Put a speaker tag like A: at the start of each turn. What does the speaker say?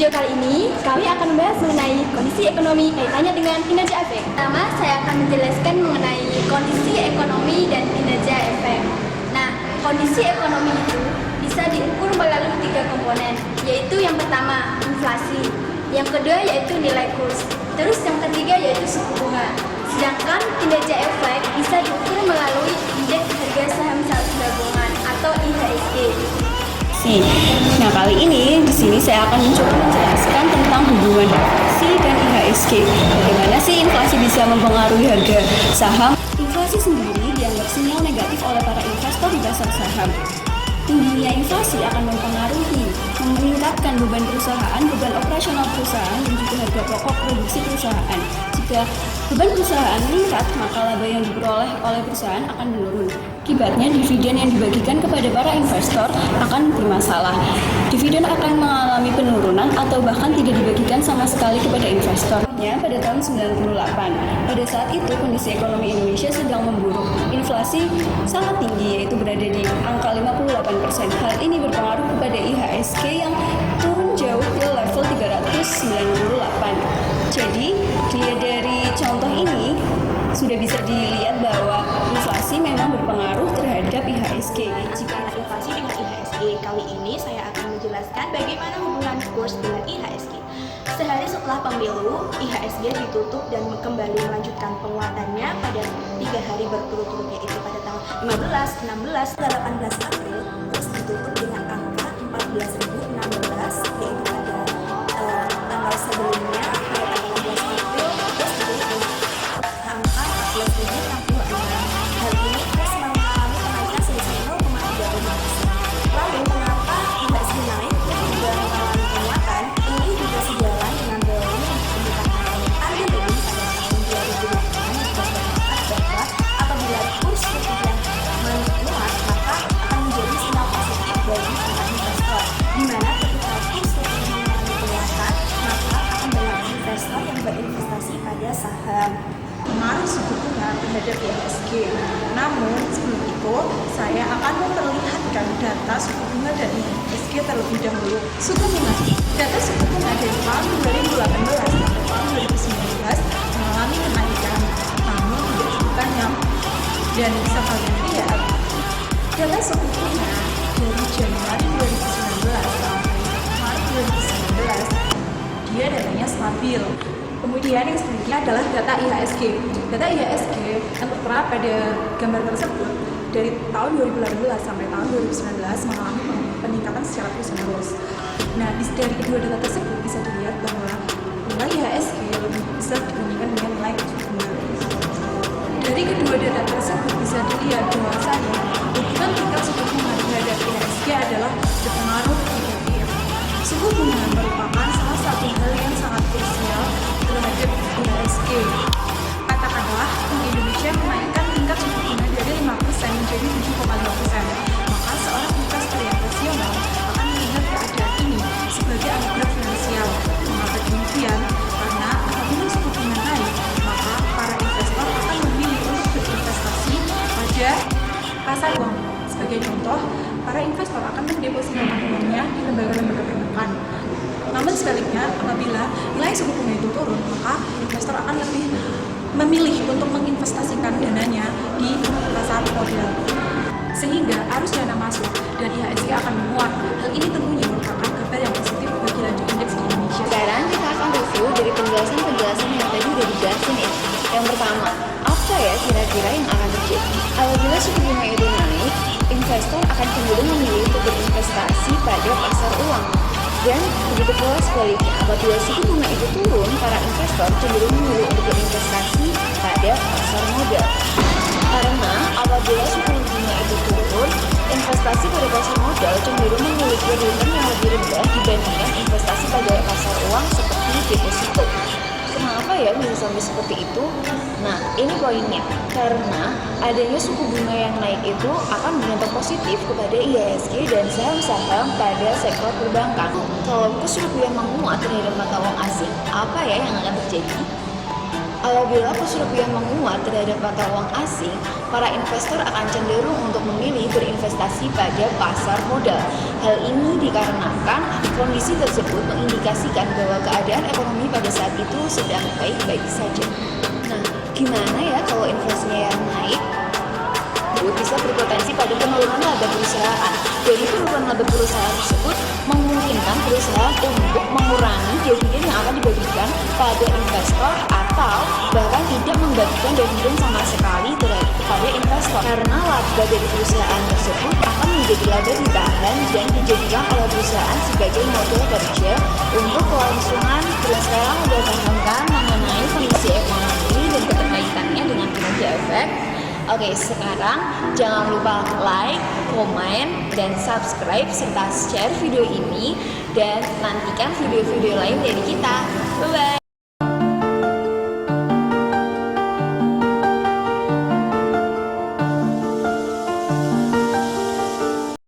A: video kali ini, kami akan membahas mengenai kondisi ekonomi kaitannya dengan kinerja efek. Pertama, saya akan menjelaskan mengenai kondisi ekonomi dan kinerja efek. Nah, kondisi ekonomi itu bisa diukur melalui 3 komponen, yaitu yang pertama, inflasi, yang kedua yaitu nilai kurs, terus yang ketiga yaitu suku bunga. Sedangkan kinerja efek bisa diukur melalui indeks harga saham gabungan atau IHSG.
B: Nah, kali ini di sini saya akan mencoba menjelaskan tentang hubungan inflasi dan IHSG. Bagaimana sih inflasi bisa mempengaruhi harga saham? Inflasi sendiri dianggap sinyal negatif oleh para investor di pasar saham. Tingginya inflasi akan meningkatkan beban perusahaan, beban operasional perusahaan, dan juga harga pokok produksi perusahaan. Jika beban perusahaan meningkat, maka laba yang diperoleh oleh perusahaan akan menurun. Akibatnya, dividen yang dibagikan kepada para investor akan bermasalah. Dividen akan mengalami penurunan atau bahkan tidak dibagikan sama sekali kepada investor. Pada tahun 98, pada saat itu kondisi ekonomi Indonesia sedang memburuk. Inflasi sangat tinggi, yaitu berada di angka 58%. Hal ini berpengaruh kepada IHSG yang turun jauh ke level 398. Jadi, dilihat dari contoh ini, sudah bisa dilihat bahwa inflasi memang berpengaruh terhadap IHSG.
C: Jika inflasi dengan IHSG, kali ini saya akan menjelaskan bagaimana hubungan kurs dengan IHSG. Sehari setelah pemilu, IHSG ditutup dan kembali melanjutkan penguatannya pada 3 hari berturut-turut, yaitu pada tanggal 15, 16, dan 18 April. Kurs ditutup dengan angka 14.016, yaitu pada tanggal sebelumnya, pada tanggal 16 April, kurs ditutup dengan angka 14.066. Hal ini terus mengalami kenaikan sebesar 0,35%. Lalu mengapa IHSG naik dan juga mengalami penguatan? Ini juga sejalan dengan belum pembukaan Andi pada tahun 2008 juga berpendapat bahwa apabila kurs rupiah menguat, maka akan menjadi sinyal positif bagi para investor, di mana ketika kurs rupiah mengalami penguatan, maka akan banyak investor yang berinvestasi pada saham.
D: Pengaruh suku bunga terhadap IHSG. Namun sebelum itu, saya akan memperlihatkan data suku bunga dan IHSG terlebih dahulu. Suku bunga, data suku bunga dari tahun 2018 sampai tahun 2019 mengalami kenaikan, namun tidak cukup banyak. Dan bisa kalian lihat, data suku bunga dari Januari 2019 sampai Maret 2019, dia datanya stabil. Kemudian yang selanjutnya adalah data IHSG. Data IHSG yang tertera pada gambar tersebut dari tahun 2018 sampai tahun 2019 mengalami peningkatan secara terus-menerus. Nah, dari kedua data tersebut bisa dilihat bahwa nilai IHSG lebih besar dibandingkan dengan nilai suku bunga. Dari kedua data tersebut bisa dilihat bahwasanya hubungan tingkat suku bunga terhadap IHSG adalah berpengaruh negatif. Suku bunga merupakan salah satu hal yang sangat krusial terhadap IHSG. Katakanlah Bank Indonesia menaikkan tingkat suku bunga dari 5% menjadi 7,5%, maka seorang investor yang rasional akan melihat keadaan ini sebagai anugerah finansial. Mengapa demikian? Karena apabila suku bunga naik, maka para investor akan memilih untuk berinvestasi pada pasar uang. Sebagai contoh, para investor akan mendepositkan uangnya di lembaga-lembaga perbankan. Namun sebaliknya, apabila nilai suku bunga itu turun, maka investor akan lebih memilih untuk menginvestasikan dananya di pasar modal. Sehingga arus dana masuk dan IHSG akan menguat. Hal ini tentunya merupakan kabar yang positif bagi laju indeks di Indonesia.
B: Sekarang kita akan review dari penjelasan yang tadi udah dijelasin ya. Yang pertama, apa ya kira-kira yang akan terjadi? Apabila suku bunga itu naik, investor akan cenderung memilih untuk berinvestasi pada pasar uang. Dan begitu pula sebaliknya, apabila suku bunga itu turun, para investor cenderung memilih untuk berinvestasi pada pasar modal. Karena apabila suku bunga itu turun, investasi pada pasar modal cenderung memiliki return yang lebih rendah dibandingkan investasi pada pasar uang seperti deposito. Kenapa ya bisa sampai seperti itu? Nah, ini poinnya. Karena adanya suku bunga yang naik itu akan berdampak positif kepada IHSG dan saham-saham pada sektor perbankan. Kalau kurs rupiah menguat terhadap mata uang asing, apa ya yang akan terjadi? Apabila kurs rupiah menguat terhadap mata uang asing, para investor akan cenderung untuk memilih berinvestasi pada pasar modal. Hal ini dikarenakan kondisi tersebut mengindikasikan bahwa keadaan ekonomi pada saat itu sedang baik-baik saja. Nah, gimana ya kalau inflasinya yang naik? Bisa berpotensi pada penurunan laba perusahaan. Dari penurunan laba perusahaan tersebut memungkinkan perusahaan untuk mengurangi dividen yang akan dibagikan pada investor atau bahkan tidak membagikan dividen sama sekali kepada investor, karena laba dari perusahaan tersebut akan menjadi laba ditahan dan dijadikan oleh perusahaan sebagai modal kerja untuk kelangsungan. Sekarang udah paham kan mengenai kondisi ekonomi dan keterkaitannya dengan kinerja efek? Oke, sekarang jangan lupa like, komen, dan subscribe serta share video ini dan nantikan video-video lain dari kita. Bye-bye!